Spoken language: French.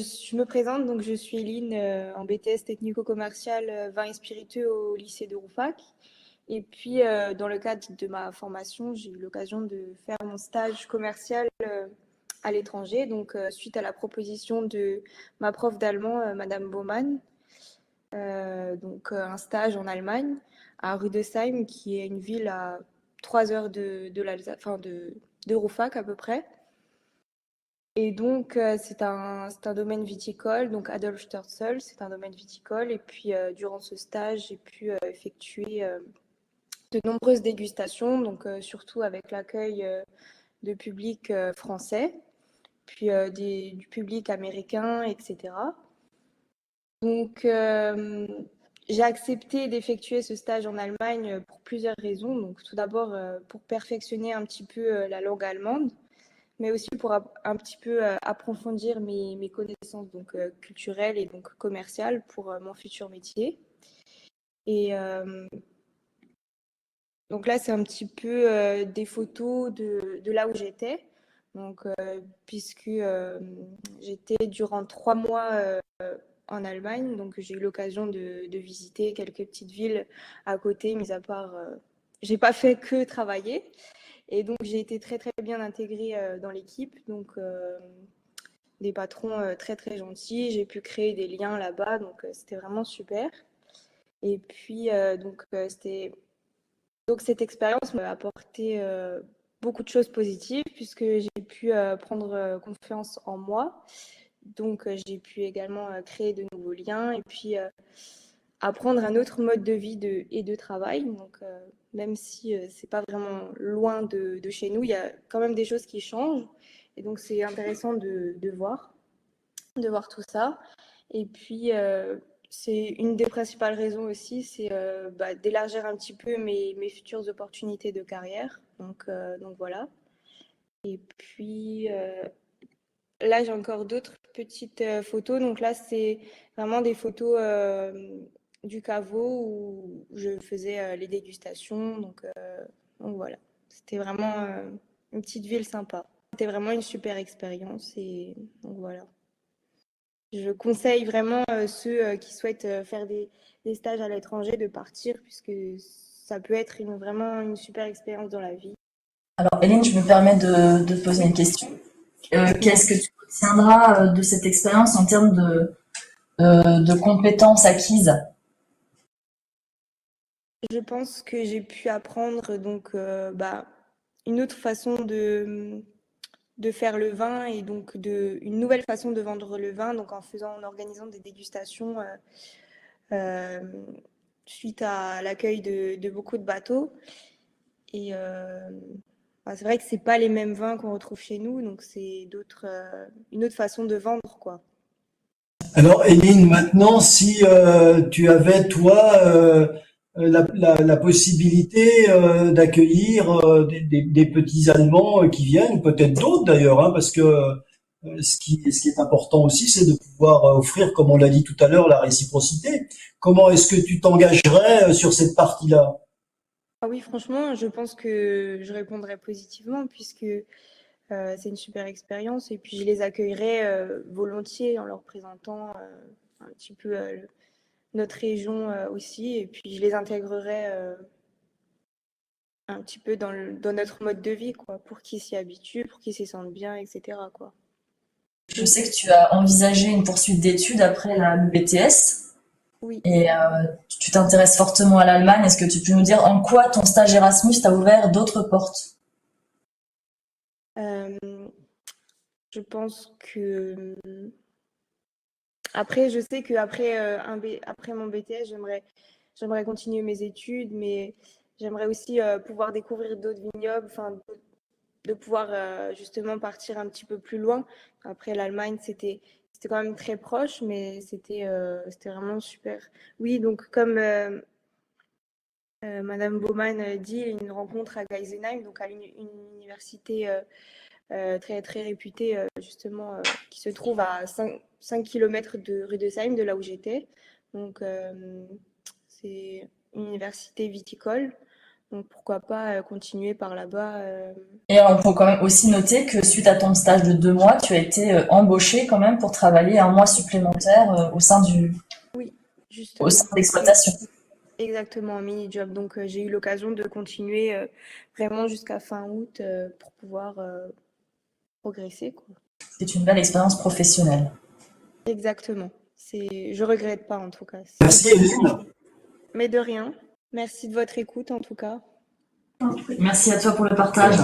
je me présente, donc je suis Eline en BTS technico-commercial vin et spiritueux au lycée de Rouffach. Et puis, dans le cadre de ma formation, j'ai eu l'occasion de faire mon stage commercial à l'étranger. Donc, suite à la proposition de ma prof d'allemand, Madame Baumann, un stage en Allemagne, à Rüdesheim, qui est une ville à 3 heures de l'Alsace, enfin de Rouffach à peu près. Et donc, c'est un domaine viticole, donc Adolf Störzel, c'est un domaine viticole. Et puis, durant ce stage, j'ai pu effectuer de nombreuses dégustations, donc surtout avec l'accueil de public français, puis du public américain, etc. Donc, j'ai accepté d'effectuer ce stage en Allemagne pour plusieurs raisons. Donc, tout d'abord, pour perfectionner un petit peu la langue allemande, mais aussi pour un petit peu approfondir mes connaissances donc, culturelles et donc commerciales pour mon futur métier. Et donc là, c'est un petit peu des photos de là où j'étais. Donc, puisque j'étais durant 3 mois en Allemagne, donc j'ai eu l'occasion de visiter quelques petites villes à côté, mis à part, j'ai pas fait que travailler. Et donc, j'ai été très, très bien intégrée dans l'équipe. Donc, des patrons très, très gentils. J'ai pu créer des liens là-bas. Donc, c'était vraiment super. Et puis, donc, cette expérience m'a apporté beaucoup de choses positives puisque j'ai pu prendre confiance en moi. Donc, j'ai pu également créer de nouveaux liens et puis apprendre un autre mode de vie et de travail. Donc, même si c'est pas vraiment loin de chez nous, il y a quand même des choses qui changent. Et donc, c'est intéressant de voir tout ça. Et puis, c'est une des principales raisons aussi, c'est d'élargir un petit peu mes futures opportunités de carrière. Donc voilà. Et puis, là, j'ai encore d'autres petites photos. Donc là, c'est vraiment des photos du caveau où je faisais les dégustations. Donc voilà, c'était vraiment une petite ville sympa. C'était vraiment une super expérience et donc voilà. Je conseille vraiment ceux qui souhaitent faire des stages à l'étranger de partir puisque ça peut être vraiment une super expérience dans la vie. Alors, Hélène, je me permets de te poser une question. Qu'est-ce que tu retiendras de cette expérience en termes de compétences acquises? Je pense que j'ai pu apprendre une autre façon de faire le vin et donc une nouvelle façon de vendre le vin donc en organisant des dégustations euh, suite à l'accueil de beaucoup de bateaux. Et c'est vrai que c'est pas les mêmes vins qu'on retrouve chez nous, donc c'est une autre façon de vendre, quoi. Alors, Éline, maintenant, si tu avais, toi, la possibilité d'accueillir des petits Allemands qui viennent, peut-être d'autres d'ailleurs, hein, parce que ce qui est important aussi, c'est de pouvoir offrir, comme on l'a dit tout à l'heure, la réciprocité. Comment est-ce que tu t'engagerais sur cette partie-là? Ah oui, franchement, je pense que je répondrais positivement puisque c'est une super expérience et puis je les accueillerais volontiers en leur présentant un petit peu notre région aussi et puis je les intégrerais un petit peu dans notre mode de vie, quoi, pour qu'ils s'y habituent, pour qu'ils s'y sentent bien, etc., quoi. Je sais que tu as envisagé une poursuite d'études après le BTS Oui. et tu t'intéresses fortement à l'Allemagne. Est-ce que tu peux nous dire en quoi ton stage Erasmus t'a ouvert d'autres portes? Euh, je pense que après, je sais qu'après après mon BTS, j'aimerais continuer mes études, mais j'aimerais aussi pouvoir découvrir d'autres vignobles, enfin, de pouvoir justement partir un petit peu plus loin. Après, l'Allemagne, c'était quand même très proche, mais c'était vraiment super. Oui, donc comme Madame Baumann dit, une rencontre à Geisenheim, donc à une université très, très réputée, justement, qui se trouve à 5 km de Rüdesheim, de là où j'étais. Donc, c'est une université viticole. Donc pourquoi pas continuer par là-bas. Et on peut quand même aussi noter que suite à ton stage de 2 mois, tu as été embauché quand même pour travailler un mois supplémentaire Oui, au sein justement. de l'exploitation. Exactement, un mini-job. Donc j'ai eu l'occasion de continuer vraiment jusqu'à fin août pour pouvoir progresser, quoi. C'est une belle expérience professionnelle. Exactement. Je regrette pas en tout cas. Merci Hélène. Mais de rien. Merci de votre écoute en tout cas. Merci à toi pour le partage.